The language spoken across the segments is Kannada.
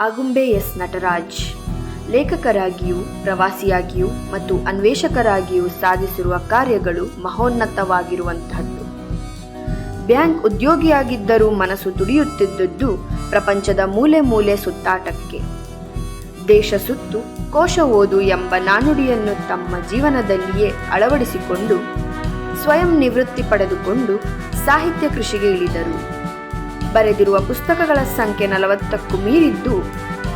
ಆಗುಂಬೆ ಎಸ್ ನಟರಾಜ್ ಲೇಖಕರಾಗಿಯೂ ಪ್ರವಾಸಿಯಾಗಿಯೂ ಮತ್ತು ಅನ್ವೇಷಕರಾಗಿಯೂ ಸಾಧಿಸಿರುವ ಕಾರ್ಯಗಳು ಮಹೋನ್ನತವಾಗಿರುವಂತಹದ್ದು. ಬ್ಯಾಂಕ್ ಉದ್ಯೋಗಿಯಾಗಿದ್ದರೂ ಮನಸ್ಸು ತುಡಿಯುತ್ತಿದ್ದದ್ದು ಪ್ರಪಂಚದ ಮೂಲೆ ಮೂಲೆ ಸುತ್ತಾಟಕ್ಕೆ. ದೇಶ ಸುತ್ತು ಕೋಶ ಓದು ಎಂಬ ನಾನುಡಿಯನ್ನು ತಮ್ಮ ಜೀವನದಲ್ಲಿಯೇ ಅಳವಡಿಸಿಕೊಂಡು ಸ್ವಯಂ ನಿವೃತ್ತಿ ಪಡೆದುಕೊಂಡು ಸಾಹಿತ್ಯ ಕೃಷಿಗೆ ಇಳಿದರು. ಬರೆದಿರುವ ಪುಸ್ತಕಗಳ ಸಂಖ್ಯೆ 40ಕ್ಕೂ ಮೀರಿದ್ದು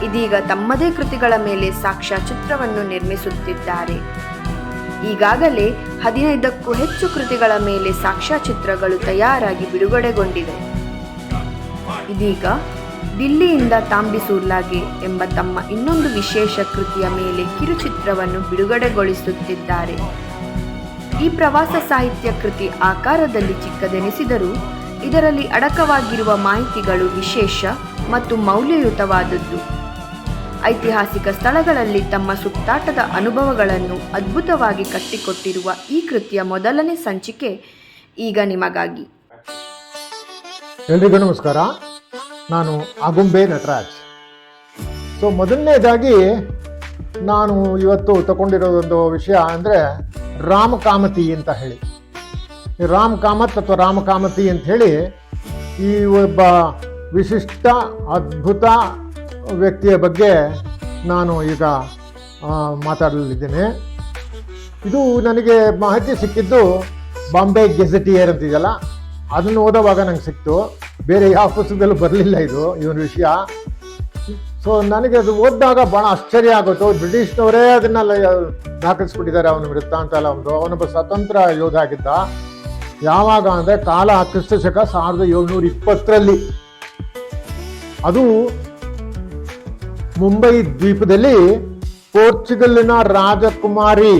ಇದೀಗ ತಮ್ಮದೇ ಕೃತಿಗಳ ಮೇಲೆ ಸಾಕ್ಷ್ಯಚಿತ್ರವನ್ನು ನಿರ್ಮಿಸುತ್ತಿದ್ದಾರೆ. ಈಗಾಗಲೇ 15ಕ್ಕೂ ಹೆಚ್ಚು ಕೃತಿಗಳ ಮೇಲೆ ಸಾಕ್ಷ್ಯಚಿತ್ರಗಳು ತಯಾರಾಗಿ ಬಿಡುಗಡೆಗೊಂಡಿವೆ. ಇದೀಗ ದಿಲ್ಲಿಯಿಂದ ತಾಂಬಿಸೂರ್ಲಾಗೆ ಎಂಬ ತಮ್ಮ ಇನ್ನೊಂದು ವಿಶೇಷ ಕೃತಿಯ ಮೇಲೆ ಕಿರುಚಿತ್ರವನ್ನು ಬಿಡುಗಡೆಗೊಳಿಸುತ್ತಿದ್ದಾರೆ. ಈ ಪ್ರವಾಸ ಸಾಹಿತ್ಯ ಕೃತಿ ಆಕಾರದಲ್ಲಿ ಚಿಕ್ಕದೆನಿಸಿದರೂ ಇದರಲ್ಲಿ ಅಡಕವಾಗಿರುವ ಮಾಹಿತಿಗಳು ವಿಶೇಷ ಮತ್ತು ಮೌಲ್ಯಯುತವಾದದ್ದು. ಐತಿಹಾಸಿಕ ಸ್ಥಳಗಳಲ್ಲಿ ತಮ್ಮ ಸುತ್ತಾಟದ ಅನುಭವಗಳನ್ನು ಅದ್ಭುತವಾಗಿ ಕಟ್ಟಿಕೊಟ್ಟಿರುವ ಈ ಕೃತಿಯ ಮೊದಲನೇ ಸಂಚಿಕೆ ಈಗ ನಿಮಗಾಗಿ. ಎಲ್ರಿಗೂ ನಮಸ್ಕಾರ. ನಾನು ಆಗುಂಬೆ ನಟರಾಜ್. ಮೊದಲನೇದಾಗಿ ನಾನು ಇವತ್ತು ತಗೊಂಡಿರೋದೊಂದು ವಿಷಯ ಅಂದರೆ ರಾಮಕಾಮತಿ ಅಂತ ಹೇಳಿ. ರಾಮ್ ಕಾಮತ್ ಅಥವಾ ರಾಮಕಾಮತಿ ಅಂತ ಹೇಳಿ ಈ ಒಬ್ಬ ವಿಶಿಷ್ಟ ಅದ್ಭುತ ವ್ಯಕ್ತಿಯ ಬಗ್ಗೆ ನಾನು ಈಗ ಮಾತಾಡಲಿದ್ದೇನೆ. ಇದು ನನಗೆ ಮಾಹಿತಿ ಸಿಕ್ಕಿದ್ದು ಬಾಂಬೆ ಗೆಜೆಟಿಯರ್ ಅಂತಿದೆಯಲ್ಲ, ಅದನ್ನು ಓದೋವಾಗ ನಂಗೆ ಸಿಕ್ತು. ಬೇರೆ ಯಾವ ಪುಸ್ತಕದಲ್ಲೂ ಬರಲಿಲ್ಲ ಇವನ ವಿಷಯ. ನನಗೆ ಅದು ಓದಿದಾಗ ಭಾಳ ಆಶ್ಚರ್ಯ ಆಗೋದು. ಬ್ರಿಟಿಷ್ನವರೇ ಅದನ್ನೆಲ್ಲ ದಾಖಲಿಸ್ಬಿಟ್ಟಿದ್ದಾರೆ ಅವನ ವೃತ್ತಾಂತ ಎಲ್ಲ. ಅವನೊಬ್ಬ ಸ್ವತಂತ್ರ ಯೋಧ ಆಗಿದ್ದ. ಯಾವಾಗ ಅಂದರೆ ಕಾಲ ಕ್ರಿಸ್ತ ಶಕ 1720ರಲ್ಲಿ. ಅದು ಮುಂಬೈ ದ್ವೀಪದಲ್ಲಿ ಪೋರ್ಚುಗಲ್ನ ರಾಜಕುಮಾರಿ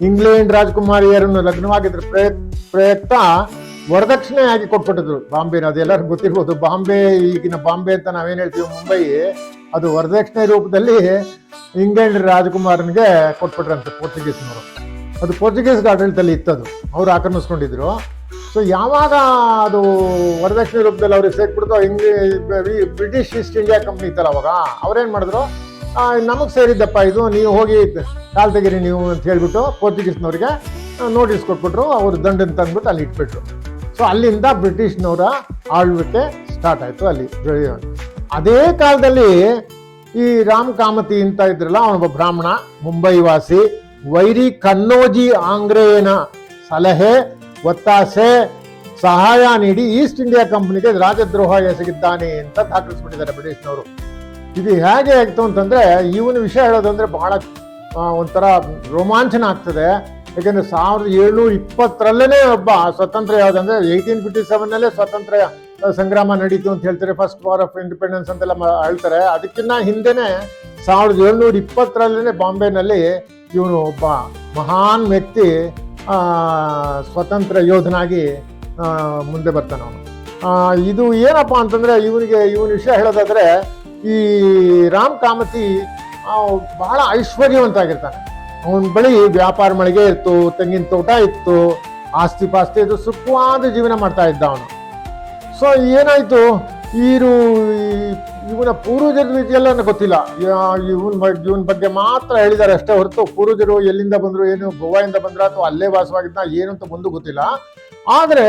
ಇಂಗ್ಲೆಂಡ್ ರಾಜಕುಮಾರಿಯರನ್ನು ಲಗ್ನವಾಗಿದ್ರ ಪ್ರಯುಕ್ತ ವರದಕ್ಷಿಣೆಯಾಗಿ ಕೊಟ್ಬಿಟ್ಟಿದ್ರು ಬಾಂಬೆನ. ಅದೆಲ್ಲರಿಗೂ ಗೊತ್ತಿರ್ಬೋದು. ಬಾಂಬೆ, ಈಗಿನ ಬಾಂಬೆ ಅಂತ ನಾವೇನು ಹೇಳ್ತೀವಿ ಮುಂಬೈ, ಅದು ವರದಕ್ಷಿಣೆ ರೂಪದಲ್ಲಿ ಇಂಗ್ಲೆಂಡ್ ರಾಜಕುಮಾರನಿಗೆ ಕೊಟ್ಬಿಟ್ರಂತೆ ಪೋರ್ಚುಗೀಸ್ನವರು. ಅದು ಪೋರ್ಚುಗೀಸ್ ಆಡಳಿತದಲ್ಲಿ ಇತ್ತದು, ಅವರು ಆಕ್ರಮಿಸ್ಕೊಂಡಿದ್ರು. ಯಾವಾಗ ಅದು ವರದಕ್ಷಿಣೆ ರೂಪದಲ್ಲಿ ಅವ್ರಿಗೆ ಸೇರ್ಬಿಡ್ತು, ಬ್ರಿಟಿಷ್ ಈಸ್ಟ್ ಇಂಡಿಯಾ ಕಂಪ್ನಿ ಇತ್ತಲ್ಲ ಅವಾಗ, ಅವ್ರೇನು ಮಾಡಿದ್ರು, ನಮಗೆ ಸೇರಿದ್ದಪ್ಪ ಇದು, ನೀವು ಹೋಗಿ ಕಾಲ್ ತೆಗೀರಿ ನೀವು ಅಂತ ಹೇಳ್ಬಿಟ್ಟು ಪೋರ್ಚುಗೀಸ್ನವ್ರಿಗೆ ನೋಟಿಸ್ ಕೊಟ್ಬಿಟ್ರು. ಅವರು ದಂಡನ್ನು ತಂದ್ಬಿಟ್ಟು ಅಲ್ಲಿ ಇಟ್ಬಿಟ್ರು. ಅಲ್ಲಿಂದ ಬ್ರಿಟಿಷ್ನವರ ಆಳ್ವಿಕೆ ಸ್ಟಾರ್ಟ್ ಆಯಿತು ಅಲ್ಲಿ. ಅದೇ ಕಾಲದಲ್ಲಿ ಈ ರಾಮ್ ಕಾಮತಿ ಅಂತ ಇದ್ರಲ್ಲ, ಅವನೊಬ್ಬ ಬ್ರಾಹ್ಮಣ, ಮುಂಬೈ ವಾಸಿ, ವೈರಿ ಕನ್ನೋಜಿ ಆಂಗ್ರೇಯನ ಸಲಹೆ ಒತ್ತಾಸೆ ಸಹಾಯ ನೀಡಿ ಈಸ್ಟ್ ಇಂಡಿಯಾ ಕಂಪನಿಗೆ ರಾಜದ್ರೋಹ ಎಸಗಿದ್ದಾನೆ ಅಂತ ದಾಖಲಿಸ್ಬಿಟ್ಟಿದ್ದಾರೆ ಬ್ರಿಟಿಷ್ನವರು. ಇದು ಹೇಗೆ ಆಯಿತು ಅಂತಂದರೆ, ಇವನ ವಿಷಯ ಹೇಳೋದಂದ್ರೆ ಬಹಳ ಒಂಥರ ರೋಮಾಂಚನ ಆಗ್ತದೆ. ಯಾಕೆಂದರೆ 1720ರಲ್ಲೇ ಒಬ್ಬ ಸ್ವತಂತ್ರ ಯಾವುದಂದ್ರೆ 1857ನಲ್ಲೇ ಸ್ವಾತಂತ್ರ್ಯ ಸಂಗ್ರಾಮ ನಡೀತು ಅಂತ ಹೇಳ್ತಾರೆ. ಫಸ್ಟ್ ವಾರ್ ಆಫ್ ಇಂಡಿಪೆಂಡೆನ್ಸ್ ಅಂತೆಲ್ಲ ಹೇಳ್ತಾರೆ. ಅದಕ್ಕಿಂತ ಹಿಂದೆನೇ 1720ರಲ್ಲೇ ಬಾಂಬೆನಲ್ಲಿ ಇವನು ಒಬ್ಬ ಮಹಾನ್ ವ್ಯಕ್ತಿ ಸ್ವತಂತ್ರ ಯೋಧನಾಗಿ ಮುಂದೆ ಬರ್ತಾನೆ ಅವನು. ಇದು ಏನಪ್ಪ ಅಂತಂದರೆ, ಇವನ ವಿಷಯ ಹೇಳೋದಾದರೆ, ಈ ರಾಮ್ ಕಾಮತಿ ಬಹಳ ಐಶ್ವರ್ಯವಂತ ಆಗಿರ್ತಾನೆ. ಅವನ ಬಳಿ ವ್ಯಾಪಾರ ಮಳಿಗೆ ಇತ್ತು, ತೆಂಗಿನ ತೋಟ ಇತ್ತು, ಆಸ್ತಿ ಪಾಸ್ತಿ ಇದು, ಸುಖವಾದ ಜೀವನ ಮಾಡ್ತಾ ಇದ್ದ ಅವನು. ಏನಾಯ್ತು, ಇವನ ಪೂರ್ವಜರ ರೀತಿಯೆಲ್ಲ ನನಗೆ ಗೊತ್ತಿಲ್ಲ. ಇವನ ಬಗ್ಗೆ ಮಾತ್ರ ಹೇಳಿದ್ದಾರೆ ಅಷ್ಟೇ ಹೊರತು ಪೂರ್ವಜರು ಎಲ್ಲಿಂದ ಬಂದರು, ಏನು ಗೋವಾದಿಂದ ಬಂದ್ರ ಅಥವಾ ಅಲ್ಲೇ ವಾಸವಾಗಿದ್ದ ಏನು ಅಂತ ಮುಂದೆ ಗೊತ್ತಿಲ್ಲ. ಆದರೆ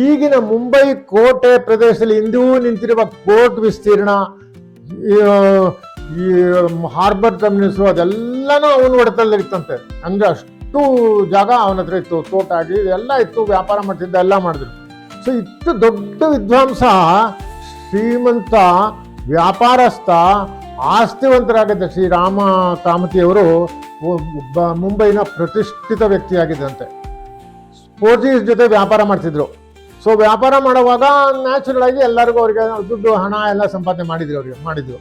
ಈಗಿನ ಮುಂಬೈ ಕೋಟೆ ಪ್ರದೇಶದಲ್ಲಿ ಇಂದೂ ನಿಂತಿರುವ ಕೋರ್ಟ್ ವಿಸ್ತೀರ್ಣ, ಈ ಹಾರ್ಬರ್ ಟರ್ಮಿನಸ್, ಅದೆಲ್ಲನೂ ಅವನ ಹೊಡೆತಲ್ಲಿರ್ತಂತೆ. ಅಂದ್ರೆ ಅಷ್ಟು ಜಾಗ ಅವನ ಹತ್ರ ಇತ್ತು, ತೋಟ ಆಗಿ ಎಲ್ಲ ಇತ್ತು, ವ್ಯಾಪಾರ ಮಾಡ್ತಿದ್ದ, ಎಲ್ಲ ಮಾಡಿದ್ರು. ಇಷ್ಟು ದೊಡ್ಡ ವಿದ್ವಾಂಸ, ಶ್ರೀಮಂತ, ವ್ಯಾಪಾರಸ್ಥ, ಆಸ್ತಿವಂತರಾಗಿದ್ದ ಶ್ರೀ ರಾಮ ಕಾಮತಿಯವರು ಮುಂಬೈನ ಪ್ರತಿಷ್ಠಿತ ವ್ಯಕ್ತಿಯಾಗಿದ್ದಂತೆ. ಪೋರ್ಚುಗೀಸ್ ಜೊತೆ ವ್ಯಾಪಾರ ಮಾಡ್ತಿದ್ರು. ವ್ಯಾಪಾರ ಮಾಡುವಾಗ ನ್ಯಾಚುರಲ್ ಆಗಿ ಎಲ್ಲರಿಗೂ ಅವ್ರಿಗೆ ದುಡ್ಡು ಹಣ ಎಲ್ಲ ಸಂಪಾದನೆ ಮಾಡಿದ್ರು.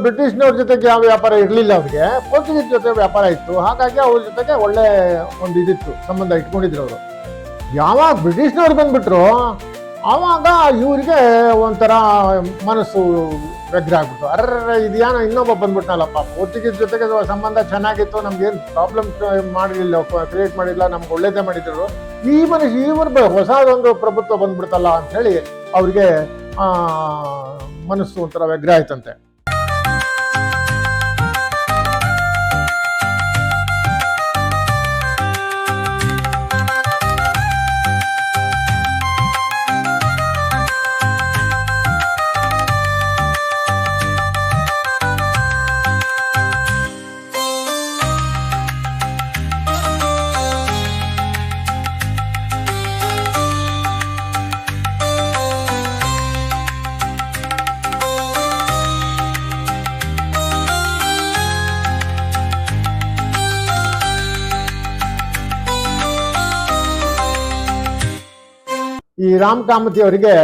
ಬ್ರಿಟಿಷ್ನವ್ರ ಜೊತೆಗೆ ಯಾವ ವ್ಯಾಪಾರ ಇರಲಿಲ್ಲ ಅವ್ರಿಗೆ, ಪೋರ್ಚುಗೀಸ್ ಜೊತೆ ವ್ಯಾಪಾರ ಇತ್ತು. ಹಾಗಾಗಿ ಅವ್ರ ಜೊತೆಗೆ ಒಳ್ಳೆ ಒಂದು ಇದಿತ್ತು, ಸಂಬಂಧ ಇಟ್ಕೊಂಡಿದ್ರು ಅವರು. ಯಾವಾಗ ಬ್ರಿಟಿಷ್ನವ್ರು ಬಂದ್ಬಿಟ್ರು, ಆವಾಗ ಇವರಿಗೆ ಒಂಥರ ಮನಸ್ಸು ವ್ಯಗ್ರ ಆಗ್ಬಿಟ್ಟು, ಅರ್ರ ಇದೇನೋ ಇನ್ನೊಬ್ಬ ಬಂದ್ಬಿಟ್ನಲ್ಲಪ್ಪ, ಪೋರ್ಚುಗೀಸ್ ಜೊತೆಗೆ ಸಂಬಂಧ ಚೆನ್ನಾಗಿತ್ತು, ನಮ್ಗೇನು ಪ್ರಾಬ್ಲಮ್ ಮಾಡಲಿಲ್ಲ, ಕ್ರಿಯೇಟ್ ಮಾಡಿಲ್ಲ, ನಮ್ಗೆ ಒಳ್ಳೇದೇ ಮಾಡಿದ್ರು, ಈ ಮನುಷ್ಯ ಇವ್ರ ಹೊಸದೊಂದು ಪ್ರಭುತ್ವ ಬಂದ್ಬಿಡ್ತಲ್ಲ ಅಂತ ಹೇಳಿ ಅವ್ರಿಗೆ ಮನಸ್ಸು ಒಂಥರ ವ್ಯಗ್ರ ಆಯ್ತಂತೆ. ಈ ರಾಮ್ ಕಾಮತಿ ಅವರಿಗೆ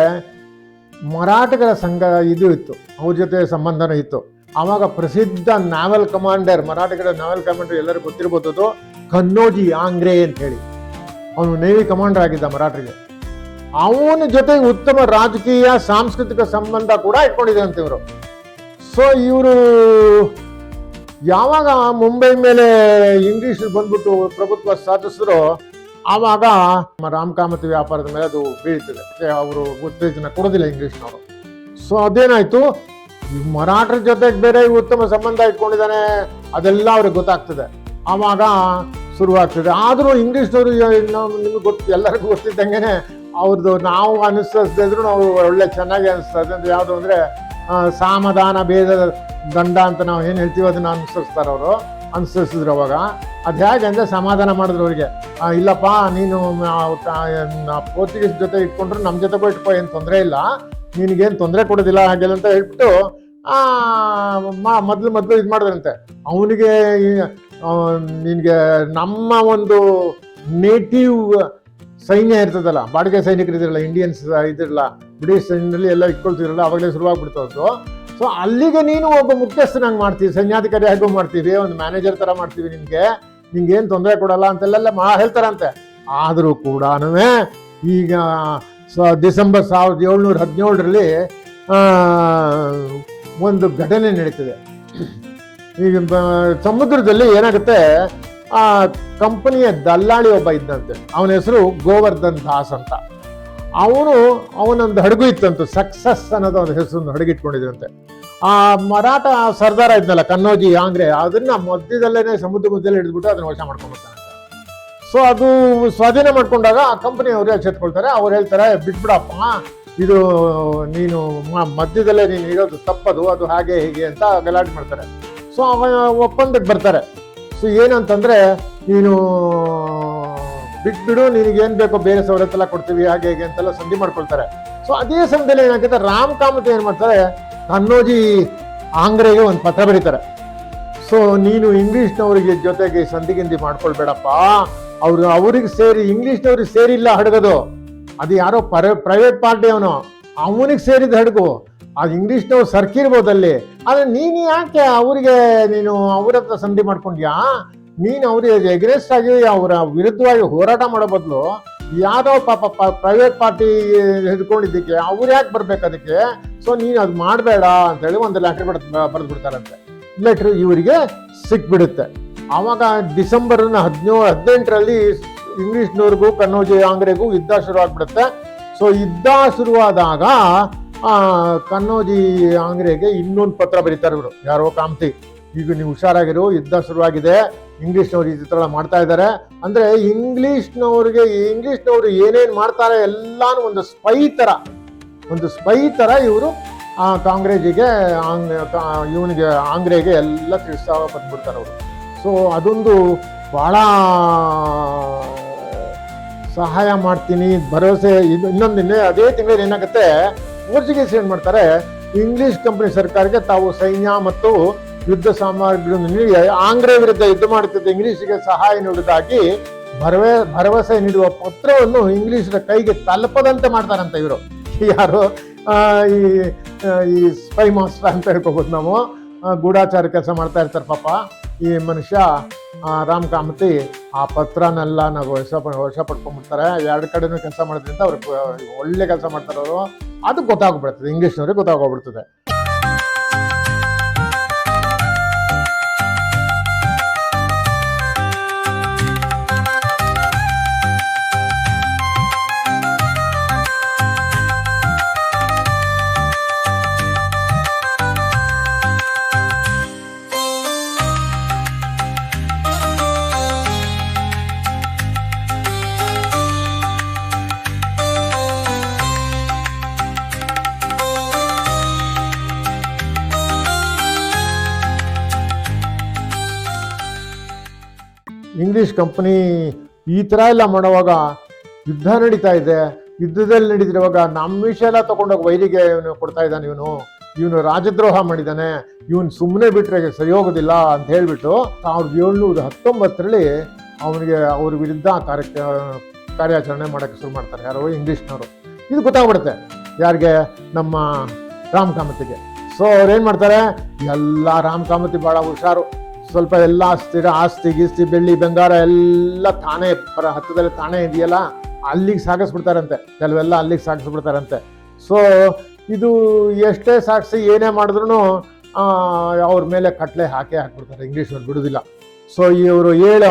ಮರಾಠಿಗರ ಸಂಘ ಇದು ಇತ್ತು, ಅವ್ರ ಜೊತೆ ಸಂಬಂಧನೂ ಇತ್ತು. ಆವಾಗ ಪ್ರಸಿದ್ಧ ನಾವಲ್ ಕಮಾಂಡರ್, ಮರಾಠಿಗರ ನಾವಲ್ ಕಮಾಂಡರ್ ಎಲ್ಲರಿಗೂ ಗೊತ್ತಿರ್ಬೋದು, ಕನ್ನೋಜಿ ಆಂಗ್ರೆ ಅಂತ ಹೇಳಿ, ಅವನು ನೇವಿ ಕಮಾಂಡರ್ ಆಗಿದ್ದ ಮರಾಠರಿಗೆ. ಅವನ ಜೊತೆಗೆ ಉತ್ತಮ ರಾಜಕೀಯ ಸಾಂಸ್ಕೃತಿಕ ಸಂಬಂಧ ಕೂಡ ಇಟ್ಕೊಂಡಿದ್ದಂತೆ ಇವರು. ಸೊ ಇವರು ಯಾವಾಗ ಮುಂಬೈ ಮೇಲೆ ಇಂಗ್ಲಿಷ್ ಬಂದ್ಬಿಟ್ಟು ಪ್ರಭುತ್ವ ಸಾಧಿಸಿದ್ರು, ಆವಾಗ ರಾಮ್ ಕಾಮತಿ ವ್ಯಾಪಾರದ ಮೇಲೆ ಅದು ಬೀಳ್ತದೆ. ಅವರು ಉತ್ತೇಜನ ಕೊಡೋದಿಲ್ಲ ಇಂಗ್ಲಿಷ್ನವರು. ಸೊ ಅದೇನಾಯ್ತು, ಮರಾಠರ ಜೊತೆಗೆ ಬೇರೆ ಉತ್ತಮ ಸಂಬಂಧ ಇಟ್ಕೊಂಡಿದ್ದಾನೆ, ಅದೆಲ್ಲ ಅವ್ರಿಗೆ ಗೊತ್ತಾಗ್ತದೆ. ಆವಾಗ ಶುರುವಾಗ್ತದೆ. ಆದರೂ ಇಂಗ್ಲಿಷ್ನವರು ನಿಮ್ಗೆ ಎಲ್ಲರಿಗೂ ಗೊತ್ತಿದ್ದಂಗೆನೆ ಅವ್ರದ್ದು ನಾವು ಅನುಸರಿಸಿದ್ರು ನಾವು ಒಳ್ಳೆ ಚೆನ್ನಾಗಿ ಅನಿಸ್ತದೆ. ಅಂದ್ರೆ ಯಾವುದು ಅಂದರೆ ಸಾಮಧಾನ ಭೇದ ದಂಡ ಅಂತ ನಾವು ಏನು ಹೇಳ್ತೀವಿ ಅದನ್ನ ಅನುಸರಿಸ್ತಾರೆ ಅವರು. ಅನುಸರಿಸಿದ್ರು ಅವಾಗ. ಅದು ಹೇಗೆ ಅಂದರೆ ಸಮಾಧಾನ ಮಾಡಿದ್ರು ಅವರಿಗೆ, ಇಲ್ಲಪ್ಪ ನೀನು ಪೋರ್ಚುಗೀಸ್ ಜೊತೆ ಇಟ್ಕೊಂಡ್ರು ನಮ್ಮ ಜೊತೆಗೂ ಇಟ್ಕೋ, ಏನು ತೊಂದರೆ ಇಲ್ಲ, ನಿನಗೇನು ತೊಂದರೆ ಕೊಡೋದಿಲ್ಲ ಹಾಗೆಲ್ಲ ಅಂತ ಹೇಳ್ಬಿಟ್ಟು ಮೊದಲು ಇದು ಮಾಡಿದ್ರಂತೆ. ಅವನಿಗೆ ನಿನಗೆ ನಮ್ಮ ಒಂದು ನೇಟಿವ್ ಸೈನ್ಯ ಇರ್ತದಲ್ಲ, ಬಾಡಿಗೆ ಸೈನಿಕರು ಇದಿರಲ್ಲ, ಇಂಡಿಯನ್ಸ್ ಇದಿರಲ್ಲ, ಬ್ರಿಟಿಷ್ ಸೈನ್ಯದಲ್ಲಿ ಎಲ್ಲ ಇಟ್ಕೊಳ್ತಿರಲ್ಲ, ಅವಾಗಲೇ ಶುರುವಾಗ್ಬಿಡ್ತದ್ದು. ಸೊ ಅಲ್ಲಿಗೆ ನೀನು ಒಬ್ಬ ಮುಖ್ಯಸ್ಥನಾಗಿ ಮಾಡ್ತೀವಿ, ಸೈನ್ಯಾಧಿಕಾರಿ ಹಾಗೂ ಮಾಡ್ತೀವಿ, ಒಂದು ಮ್ಯಾನೇಜರ್ ಥರ ಮಾಡ್ತೀವಿ, ನಿಂಗೇನು ತೊಂದರೆ ಕೊಡಲ್ಲ ಅಂತೆಲ್ಲ ಹೇಳ್ತಾರಂತೆ. ಆದರೂ ಕೂಡ ಈಗ ಡಿಸೆಂಬರ್ 1717ರಲ್ಲಿ ಒಂದು ಘಟನೆ ನಡೀತದೆ. ಈಗ ಸಮುದ್ರದಲ್ಲಿ ಏನಾಗುತ್ತೆ, ಆ ಕಂಪನಿಯ ದಲ್ಲಾಳಿ ಒಬ್ಬ ಇದ್ದಂತೆ, ಅವನ ಹೆಸರು ಗೋವರ್ಧನ್ ದಾಸ್ ಅಂತ. ಅವನೊಂದು ಹಡಗು ಇತ್ತಂತೆ, ಸಕ್ಸಸ್ ಅನ್ನೋದು ಒಂದು ಹೆಸರು ಹಡಗಿಟ್ಕೊಂಡಿದ್ರಂತೆ. ಆ ಮರಾಠ ಸರ್ದಾರ ಇದ್ನಲ್ಲ ಕನ್ನೋಜಿ ಆಂಗ್ರೆ, ಅದನ್ನ ಮಧ್ಯದಲ್ಲೇನೆ ಸಮುದ್ರ ಮಧ್ಯದಲ್ಲಿ ಹಿಡಿದ್ಬಿಟ್ಟು ಅದನ್ನ ವಶ ಮಾಡ್ಕೊಂಡ್ಬಿಡ್ತಾನೆ. ಸೊ ಅದು ಸ್ವಾಧೀನ ಮಾಡ್ಕೊಂಡಾಗ ಆ ಕಂಪನಿ ಅವರು ಎಚ್ಚೆತ್ಕೊಳ್ತಾರೆ. ಅವ್ರು ಹೇಳ್ತಾರೆ, ಬಿಟ್ಬಿಡಪ್ಪ, ಇದು ನೀನು ಮಧ್ಯದಲ್ಲೇ ನೀನು ಇರೋದು ತಪ್ಪದು, ಅದು ಹಾಗೆ ಹೀಗೆ ಅಂತ ಗಲಾಟೆ ಮಾಡ್ತಾರೆ. ಸೊ ಒಪ್ಪಂದಕ್ಕೆ ಬರ್ತಾರೆ. ಸೊ ಏನಂತಂದ್ರೆ, ನೀನು ಬಿಟ್ಬಿಡು, ನಿನಗೇನು ಬೇಕೋ ಬೇರೆ ಸವಲತ್ತೆಲ್ಲ ಕೊಡ್ತೀವಿ, ಹಾಗೆ ಹೇಗೆ ಅಂತೆಲ್ಲ ಸಂಧಿ ಮಾಡ್ಕೊಳ್ತಾರೆ. ಸೊ ಅದೇ ಸಮಯದಲ್ಲಿ ಏನಾಗುತ್ತೆ, ರಾಮ್ ಕಾಮತ್ ಏನ್ ಮಾಡ್ತಾರೆ, ಕನ್ನೋಜಿ ಆಂಗ್ರೆಗೆ ಒಂದು ಪತ್ರ ಬರೀತಾರೆ. ಸೊ ನೀನು ಇಂಗ್ಲಿಷ್ನವರಿಗೆ ಜೊತೆಗೆ ಸಂಧಿಗಿಂದಿ ಮಾಡ್ಕೊಳ್ಬೇಡಪ್ಪ, ಅವ್ರಿಗೆ ಸೇರಿ ಇಂಗ್ಲಿಷ್ನವ್ರಿಗೆ ಸೇರಿಲ್ಲ ಹಡಗದು, ಅದು ಯಾರೋ ಪ್ರೈವೇಟ್ ಪಾರ್ಟಿ ಅವನಿಗೆ ಸೇರಿದ ಹಡಗು, ಅದು ಇಂಗ್ಲಿಷ್ನವ್ರು ಸರ್ಕಿರ್ಬೋದಲ್ಲಿ. ಆದ್ರೆ ನೀನು ಯಾಕೆ ಅವರಿಗೆ ಅವ್ರ ಹತ್ರ ಸಂಧಿ ಮಾಡ್ಕೊಂಡ್ಯಾ? ನೀನು ಅವ್ರಿಗೆ ಎಗ್ರೆಸ್ಟ್ ಆಗಿ ಅವರ ವಿರುದ್ಧವಾಗಿ ಹೋರಾಟ ಮಾಡೋ ಬದಲು ಯಾರೋ ಪಾಪ ಪ್ರೈವೇಟ್ ಪಾರ್ಟಿ ಹಿಡ್ಕೊಂಡಿದ್ದಕ್ಕೆ ಅವ್ರು ಯಾಕೆ ಬರ್ಬೇಕು ಅದಕ್ಕೆ? ಸೊ ನೀನು ಅದು ಮಾಡಬೇಡ ಅಂತೇಳಿ ಒಂದು ಲೆಟರ್ ಬರೆದು ಬಿಡ್ತಾರಂತೆ. ಲೆಟ್ರ್ ಇವರಿಗೆ ಸಿಕ್ಬಿಡುತ್ತೆ. ಆವಾಗ ಡಿಸೆಂಬರ್ 18ರಲ್ಲಿ ಇಂಗ್ಲಿಷ್ನವ್ರಿಗೂ ಕನ್ನೋಜಿ ಆಂಗ್ರೆಗೂ ಯುದ್ಧ ಶುರುವಾಗ್ಬಿಡುತ್ತೆ. ಸೊ ಯುದ್ಧ ಶುರುವಾದಾಗ ಕನ್ನೋಜಿ ಆಂಗ್ರೆಗೆ ಇನ್ನೊಂದು ಪತ್ರ ಬರೀತಾರೆ ಇವರು, ಯಾರೋ ಕಾಮತಿ, ಈಗ ನೀವು ಹುಷಾರಾಗಿರು, ಯುದ್ಧ ಶುರುವಾಗಿದೆ, ಇಂಗ್ಲಿಷ್ನವ್ರು ಈ ಚಿತ್ರ ಮಾಡ್ತಾ ಇದ್ದಾರೆ. ಅಂದ್ರೆ ಇಂಗ್ಲಿಷ್ನವ್ರು ಏನೇನ್ ಮಾಡ್ತಾರೆ ಎಲ್ಲಾನು ಒಂದು ಸ್ಪೈ ತರ ಇವರು ಕಾಂಗ್ರೆಸ್ಗೆ ಇವನಿಗೆ ಆಂಗ್ರೆಗೆ ಎಲ್ಲ ತಿಳಿಸ್ತಾ ಬಂದ್ಬಿಡ್ತಾರೆ ಅವರು. ಸೊ ಅದೊಂದು ಬಹಳ ಸಹಾಯ ಮಾಡ್ತೀನಿ ಭರವಸೆ. ಇನ್ನೊಂದಿನ ಅದೇ ತಿಂಗಳಲ್ಲಿ ಏನಾಗುತ್ತೆ, ಪೋರ್ಚುಗೀಸ್ ಏನ್ ಮಾಡ್ತಾರೆ, ಇಂಗ್ಲಿಷ್ ಕಂಪನಿ ಸರ್ಕಾರಕ್ಕೆ ತಾವು ಸೈನ್ಯ ಮತ್ತು ಯುದ್ಧ ಸಾಮಗ್ರಿಗಳನ್ನು ನೀಡಿ ಆಂಗ್ರೆ ವಿರುದ್ಧ ಯುದ್ಧ ಮಾಡುತ್ತಿದ್ದ ಇಂಗ್ಲಿಷ್ಗೆ ಸಹಾಯ ನೀಡುವುದಾಗಿ ಭರವಸೆ ನೀಡುವ ಪತ್ರವನ್ನು ಇಂಗ್ಲಿಷರ ಕೈಗೆ ತಲುಪದಂತೆ ಮಾಡ್ತಾರಂತ ಇವರು. ಯಾರು ಈ ಸ್ಪೈ ಮಾಸ್ಟರ್ ಅಂತ ಹೇಳ್ಕೋಬಹುದು ನಾವು, ಗೂಢಾಚಾರ ಕೆಲಸ ಮಾಡ್ತಾ ಇರ್ತಾರೆ ಪಾಪ ಈ ಮನುಷ್ಯ ರಾಮ್ ಕಾಮತಿ. ಆ ಪತ್ರನೆಲ್ಲ ನಾವು ವಶ ಪಡ್ಕೊಂಡ್ಬಿಡ್ತಾರೆ. ಎರಡು ಕಡೆನೂ ಕೆಲಸ ಮಾಡೋದ್ರಿಂದ ಅವ್ರಿಗೆ ಒಳ್ಳೆ ಕೆಲಸ ಮಾಡ್ತಾರೆ ಅವರು. ಅದು ಗೊತ್ತಾಗ್ಬಿಡ್ತದೆ, ಇಂಗ್ಲಿಷ್ನವ್ರಿಗೆ ಗೊತ್ತಾಗೋಗ್ಬಿಡ್ತದೆ. ಇಂಗ್ಲಿಷ್ ಕಂಪನಿ ಈ ಥರ ಎಲ್ಲ ಮಾಡುವಾಗ ಯುದ್ಧ ನಡೀತಾ ಇದೆ, ಯುದ್ಧದಲ್ಲಿ ನಡೀತಿರುವಾಗ ನಮ್ಮ ವಿಷಯ ಎಲ್ಲ ತಗೊಂಡೋಗಿ ವೈರಿಗೆ ಇವನು ಕೊಡ್ತಾ ಇದ್ದಾನೆ, ಇವನು ರಾಜದ್ರೋಹ ಮಾಡಿದ್ದಾನೆ, ಇವನು ಸುಮ್ಮನೆ ಬಿಟ್ರೆ ಸರಿ ಹೋಗೋದಿಲ್ಲ ಅಂತ ಹೇಳ್ಬಿಟ್ಟು 1719 ಅವನಿಗೆ ಅವ್ರ ವಿರುದ್ಧ ಕಾರ್ಯಾಚರಣೆ ಮಾಡೋಕ್ಕೆ ಶುರು ಮಾಡ್ತಾರೆ. ಯಾರೋ ಇಂಗ್ಲೀಷ್ನವರು. ಇದು ಗೊತ್ತಾಗ್ಬಿಡುತ್ತೆ ಯಾರಿಗೆ? ನಮ್ಮ ರಾಮ್ ಕಾಮತಿಗೆ. ಸೊ ಅವ್ರೇನ್ ಮಾಡ್ತಾರೆ, ಎಲ್ಲ ರಾಮ್ ಕಾಮತಿ ಬಹಳ ಹುಷಾರು, ಸ್ವಲ್ಪ ಎಲ್ಲ ಸ್ಥಿರ ಆಸ್ತಿ ಗೀಸ್ತಿ ಬೆಳ್ಳಿ ಬಂಗಾರ ಎಲ್ಲ ತಾನೇ ಹತ್ತದಲ್ಲಿ ತಾನೇ ಇದೆಯಲ್ಲ ಅಲ್ಲಿಗೆ ಸಾಗಿಸ್ಬಿಡ್ತಾರಂತೆ, ಕೆಲವೆಲ್ಲ ಅಲ್ಲಿಗೆ ಸಾಗಿಸ್ಬಿಡ್ತಾರಂತೆ. ಸೊ ಇದು ಎಷ್ಟೇ ಸಾಗಿಸಿ ಏನೇ ಮಾಡಿದ್ರು ಅವ್ರ ಮೇಲೆ ಕಟ್ಲೆ ಹಾಕ್ಬಿಡ್ತಾರೆ, ಇಂಗ್ಲೀಷಲ್ಲಿ ಬಿಡುದಿಲ್ಲ. ಸೊ ಇವರು 7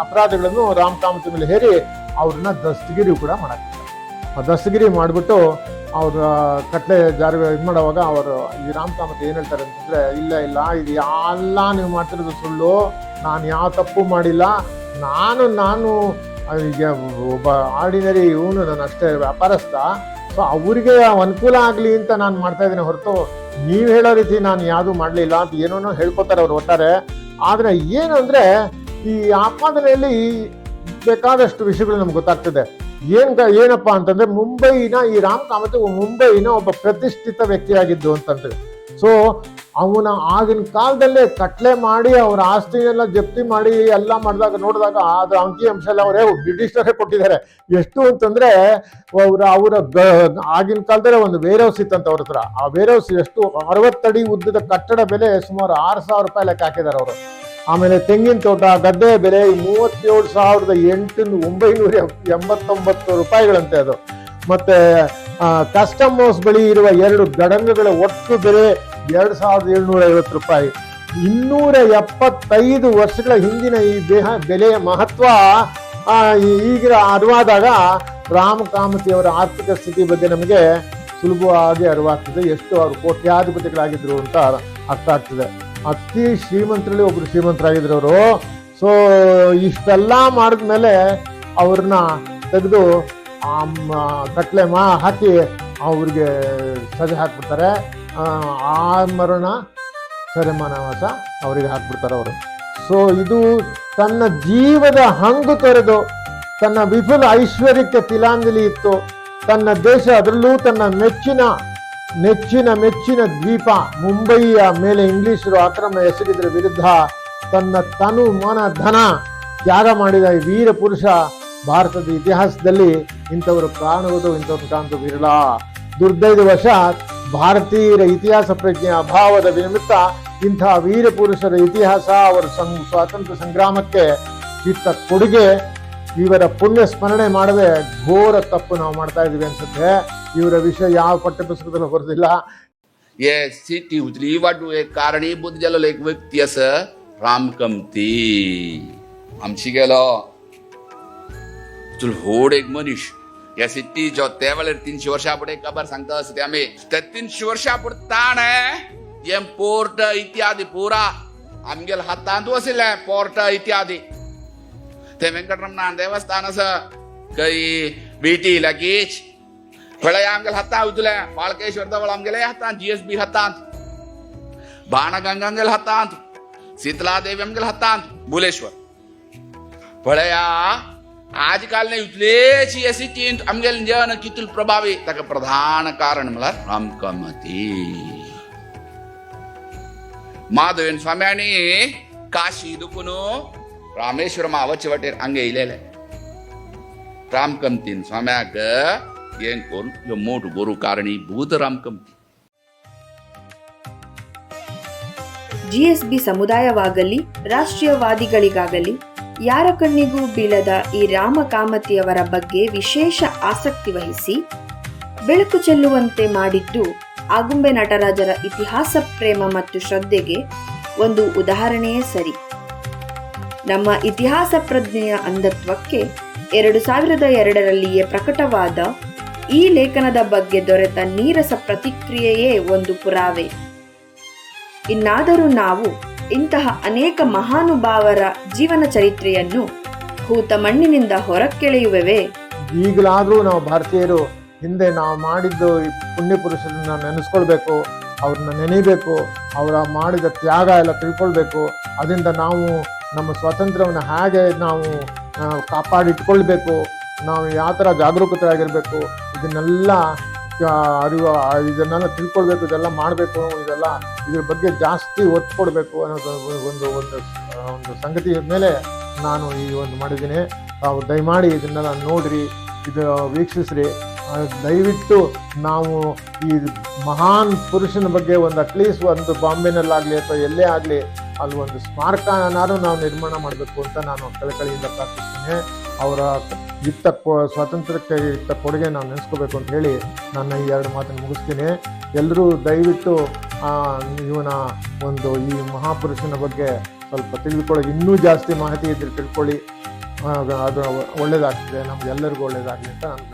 ಅಪರಾಧಗಳನ್ನು ರಾಮ್ ಕಾಮತಿ ಮೇಲೆ ಹೇರಿ ಅವ್ರನ್ನ ದಸ್ತಗಿರಿ ಕೂಡ ಮಾಡಾಕ್ತಾರೆ. ದಸ್ತಗಿರಿ ಮಾಡಿಬಿಟ್ಟು ಅವ್ರ ಕಟ್ಲೆ ಜಾರಿ ಇದು ಮಾಡುವಾಗ ಅವರು ಈ ರಾಮ್ ಕಾಮತ್ ಏನು ಹೇಳ್ತಾರೆ ಅಂತಂದ್ರೆ, ಇಲ್ಲ ಇದು ಎಲ್ಲ ನೀವು ಮಾಡ್ತಿರೋದು ಸುಳ್ಳು, ನಾನು ಯಾವ ತಪ್ಪು ಮಾಡಿಲ್ಲ, ನಾನು ಈಗ ಒಬ್ಬ ಆರ್ಡಿನರಿ ಇವನು, ನಾನು ಅಷ್ಟೇ ವ್ಯಾಪಾರಸ್ಥ, ಸೊ ಅವರಿಗೆ ಅನುಕೂಲ ಆಗಲಿ ಅಂತ ನಾನು ಮಾಡ್ತಾ ಇದ್ದೀನಿ ಹೊರತು ನೀವು ಹೇಳೋ ರೀತಿ ನಾನು ಯಾವುದು ಮಾಡಲಿಲ್ಲ ಅಂತ ಏನೋ ಹೇಳ್ಕೊತಾರೆ ಅವ್ರು ಒಟ್ಟಾರೆ. ಆದರೆ ಏನು ಅಂದರೆ ಈ ಆಪಾದನೆಯಲ್ಲಿ ಬೇಕಾದಷ್ಟು ವಿಷಯಗಳು ನಮ್ಗೆ ಗೊತ್ತಾಗ್ತದೆ. ಏನಪ್ಪ ಅಂತಂದ್ರೆ ಈ ರಾಮ್ ಕಾಮತ್ ಮುಂಬೈನ ಒಬ್ಬ ಪ್ರತಿಷ್ಠಿತ ವ್ಯಕ್ತಿಯಾಗಿದ್ದು ಅಂತಂದ್ರೆ. ಸೊ ಅವನ ಆಗಿನ ಕಾಲದಲ್ಲೇ ಕಟ್ಲೆ ಮಾಡಿ ಅವ್ರ ಆಸ್ತಿನೆಲ್ಲ ಜಪ್ತಿ ಮಾಡಿ ಎಲ್ಲ ನೋಡಿದಾಗ ಅದ್ರ ಅಂಕಿ ಅಂಶ ಎಲ್ಲ ಅವರೇ ಬ್ರಿಟಿಷರೇ ಕೊಟ್ಟಿದ್ದಾರೆ. ಎಷ್ಟು ಅಂತಂದ್ರೆ ಅವರ ಆಗಿನ ಕಾಲದಲ್ಲೇ ಒಂದು ವೇರ್ ಹೌಸ್ ಇತ್ತಂತ ಅವ್ರ ಹತ್ರ. ಆ ವೇರ್ ಹೌಸ್ ಎಷ್ಟು 60 ಅಡಿ ಉದ್ದದ ಕಟ್ಟಡ ಬೆಲೆ ಸುಮಾರು 6,000 ರೂಪಾಯಿ ಲೆಕ್ಕ ಹಾಕಿದ್ದಾರೆ ಅವರು. ಆಮೇಲೆ ತೆಂಗಿನ ತೋಟ ಗದ್ದೆ ಬೆಲೆ 37,989 ರೂಪಾಯಿಗಳಂತೆ ಅದು. ಮತ್ತೆ ಕಸ್ಟಮ್ ಹೌಸ್ ಬಳಿ ಇರುವ 2 ಗಡಂಗಗಳ ಒಟ್ಟು ಬೆಲೆ 2,750 ರೂಪಾಯಿ. 275 ವರ್ಷಗಳ ಹಿಂದಿನ ಈ ಬೆಲೆಯ ಮಹತ್ವ ಈಗಿನ ಅರಿವಾದಾಗ ರಾಮ್ ಕಾಮತಿಯವರ ಆರ್ಥಿಕ ಸ್ಥಿತಿ ಬಗ್ಗೆ ನಮಗೆ ಸುಲಭವಾಗಿ ಅರಿವಾಗ್ತದೆ, ಎಷ್ಟು ಅವರು ಕೋಟ್ಯಾಧಿಪತಿಗಳಾಗಿದ್ರು ಅಂತ ಅರ್ಥ ಆಗ್ತದೆ. ಅತಿ ಶ್ರೀಮಂತರಲ್ಲಿ ಒಬ್ರು ಶ್ರೀಮಂತರಾಗಿದ್ರು ಅವರು. ಸೊ ಇಷ್ಟೆಲ್ಲ ಮಾಡಿದ್ಮೇಲೆ ಅವ್ರನ್ನ ತೆಗೆದು ಕಟ್ಲೆ ಹಾಕಿ ಅವ್ರಿಗೆ ಸಜೆ ಹಾಕ್ಬಿಡ್ತಾರೆ. ಮರಣ ಸರಿಮಾನವಾಸ ಅವರಿಗೆ ಹಾಕ್ಬಿಡ್ತಾರೆ ಅವರು. ಸೊ ಇದು ತನ್ನ ಜೀವದ ಹಂಗು ತೊರೆದು ತನ್ನ ವಿಪುಲ ಐಶ್ವರ್ಯಕ್ಕೆ ತಿಲಾಂಜಲಿ ಇತ್ತು. ತನ್ನ ದೇಶ, ಅದರಲ್ಲೂ ತನ್ನ ಮೆಚ್ಚಿನ ದ್ವೀಪ ಮುಂಬಯಿಯ ಮೇಲೆ ಇಂಗ್ಲಿಷರು ಆಕ್ರಮಣ ಎಸಗಿದ್ರ ವಿರುದ್ಧ ತನ್ನ ತನು ಮನ ಧನ ತ್ಯಾಗ ಮಾಡಿದ ವೀರ ಪುರುಷ ಭಾರತದ ಇತಿಹಾಸದಲ್ಲಿ ಇಂಥವರು ಕಾಣುವುದು, ಇಂಥವ್ರು ಕಾಣುವುದು ವಿರಳ. ದುರ್ದೈವವಶಾತ್ ಭಾರತೀಯರ ಇತಿಹಾಸ ಪ್ರಜ್ಞೆ ಅಭಾವದ ನಿಮಿತ್ತ ಇಂತಹ ವೀರ ಪುರುಷರ ಇತಿಹಾಸ, ಅವರ ಸ್ವಾತಂತ್ರ್ಯ ಸಂಗ್ರಾಮಕ್ಕೆ ಇತ್ತ ಕೊಡುಗೆ, ಇವರ ಪುಣ್ಯ ಸ್ಮರಣೆ ಮಾಡದೆ ಘೋರ ತಪ್ಪು ನಾವು ಮಾಡ್ತಾ ಇದೀವಿ ಅನ್ಸುತ್ತೆ. ಇವರ ವಿಷಯ ಯಾವ ಪಠ್ಯಪುಸ್ತಕದಲ್ಲೂ ಬರೋದಿಲ್ಲ. ये सिटी उतली वाटू एक कारणीभूत झालेलो एक व्यक्ती असं राम कमती आमची गेलो तुला होड एक मनीस या सिटी जो त्या वेळेर 300 वर्षा पुढे खबर सांगता असं ते आम्ही त्या 300 वर्षा पुढे ताण येम पोर्ट इत्यादी पुरा आमगेल हातांत वसिले पोर्ट इत्यादी ते वेंकटरमण देवस्थान असं काही बीटी लगेच फळे आमगेल हत्ता उतले बाळकेश्वर जवळ आमगेले हत्तांत GSB हत्तांत बाणगंगांगेल हत्तांत शीतलादेवी आमगेल हत्तांत बुलेश्वर फळे आजकाल ने उतलेची अशी चिंत आमगेल जन कितुल प्रभावी ताका प्रधान कारण मला रामकमती माधवेन स्वाम्यानी काशी दुकुनो रामेश्वर मावचे वाटेर अंगे इलेले रामकमतीन स्वाम्याक ಏನ್ ಕೋರು ಮೋಟು ಗೋರು ಕಾರಣೀಭೂತ ರಾಮಕಮತಿ. GSB ಸಮುದಾಯವಾಗಲಿ ರಾಷ್ಟ್ರೀಯವಾದಿಗಳಿಗಾಗಲಿ ಯಾರ ಕಣ್ಣಿಗೂ ಬೀಳದ ಈ ರಾಮ ಕಾಮತಿಯವರ ಬಗ್ಗೆ ವಿಶೇಷ ಆಸಕ್ತಿ ವಹಿಸಿ ಬೆಳಕು ಚೆಲ್ಲುವಂತೆ ಮಾಡಿದ್ದು ಆಗುಂಬೆ ನಟರಾಜರ ಇತಿಹಾಸ ಪ್ರೇಮ ಮತ್ತು ಶ್ರದ್ಧೆಗೆ ಒಂದು ಉದಾಹರಣೆಯೇ ಸರಿ. ನಮ್ಮ ಇತಿಹಾಸ ಪ್ರಜ್ಞೆಯ ಅಂಧತ್ವಕ್ಕೆ 2002ರಲ್ಲಿಯೇ ಪ್ರಕಟವಾದ ಈ ಲೇಖನದ ಬಗ್ಗೆ ದೊರೆತ ನೀರಸ ಪ್ರತಿಕ್ರಿಯೆಯೇ ಒಂದು ಪುರಾವೆ. ಇನ್ನಾದರೂ ನಾವು ಇಂತಹ ಅನೇಕ ಮಹಾನುಭಾವರ ಜೀವನ ಚರಿತ್ರೆಯನ್ನು ಹೂತ ಮಣ್ಣಿನಿಂದ ಹೊರಕ್ಕೆಳೆಯುವೆವೇ? ಈಗಲಾದರೂ ನಾವು ಭಾರತೀಯರು ಹಿಂದೆ ನಾವು ಮಾಡಿದ್ದು ಈ ಪುಣ್ಯ ಪುರುಷರನ್ನ ನೆನೆಸ್ಕೊಳ್ಬೇಕು, ಅವ್ರನ್ನ ನೆನೆಯಬೇಕು, ಅವರ ಮಾಡಿದ ತ್ಯಾಗ ಎಲ್ಲ ತಿಳ್ಕೊಳ್ಬೇಕು. ಅದರಿಂದ ನಾವು ನಮ್ಮ ಸ್ವಾತಂತ್ರ್ಯವನ್ನು ಹೇಗೆ ನಾವು ಕಾಪಾಡಿಟ್ಕೊಳ್ಬೇಕು, ನಾವು ಯಾವ ಥರ ಜಾಗರೂಕತೆಯಾಗಿರಬೇಕು, ಇದನ್ನೆಲ್ಲ ಇದನ್ನೆಲ್ಲ ತಿಳ್ಕೊಳ್ಬೇಕು, ಇದೆಲ್ಲ ಮಾಡಬೇಕು, ಇದ್ರ ಬಗ್ಗೆ ಜಾಸ್ತಿ ಒತ್ತು ಕೊಡಬೇಕು ಅನ್ನೋದು ಒಂದು ಸಂಗತಿ ಮೇಲೆ ನಾನು ಈ ಒಂದು ಮಾಡಿದ್ದೀನಿ. ತಾವು ದಯಮಾಡಿ ಇದನ್ನೆಲ್ಲ ನೋಡ್ರಿ, ಇದು ವೀಕ್ಷಿಸ್ರಿ. ದಯವಿಟ್ಟು ನಾವು ಈ ಮಹಾನ್ ಪುರುಷನ ಬಗ್ಗೆ ಒಂದು ಅಟ್ಲೀಸ್ಟ್ ಒಂದು ಬಾಂಬೆನಲ್ಲಾಗಲಿ ಅಥವಾ ಎಲ್ಲೇ ಆಗಲಿ ಅಲ್ಲಿ ಒಂದು ಸ್ಮಾರಕನಾದ್ರೂ ನಾವು ನಿರ್ಮಾಣ ಮಾಡಬೇಕು ಅಂತ ನಾನು ಕಳಕಳಿಯಿಂದ ಪ್ರಾರ್ಥಿಸ್ತೀನಿ. ಅವರ ಸ್ವಾತಂತ್ರ್ಯಕ್ಕೆ ಇತ್ತ ಕೊಡುಗೆ ನಾವು ನೆನೆಸ್ಕೋಬೇಕು ಅಂತ ಹೇಳಿ ನನ್ನ ಈ 2 ಮಾತನ್ನು ಮುಗಿಸ್ತೀನಿ. ಎಲ್ಲರೂ ದಯವಿಟ್ಟು ಇವನ ಈ ಮಹಾಪುರುಷನ ಬಗ್ಗೆ ಸ್ವಲ್ಪ ತಿಳಿದುಕೊಳ್ಳೋಕೆ ಇನ್ನೂ ಜಾಸ್ತಿ ಮಾಹಿತಿ ಇದ್ರೆ ತಿಳ್ಕೊಳ್ಳಿ. ಅದು ಒಳ್ಳೇದಾಗ್ತದೆ, ನಮಗೆಲ್ಲರಿಗೂ ಒಳ್ಳೇದಾಗಲಿ ಅಂತ ನಾನು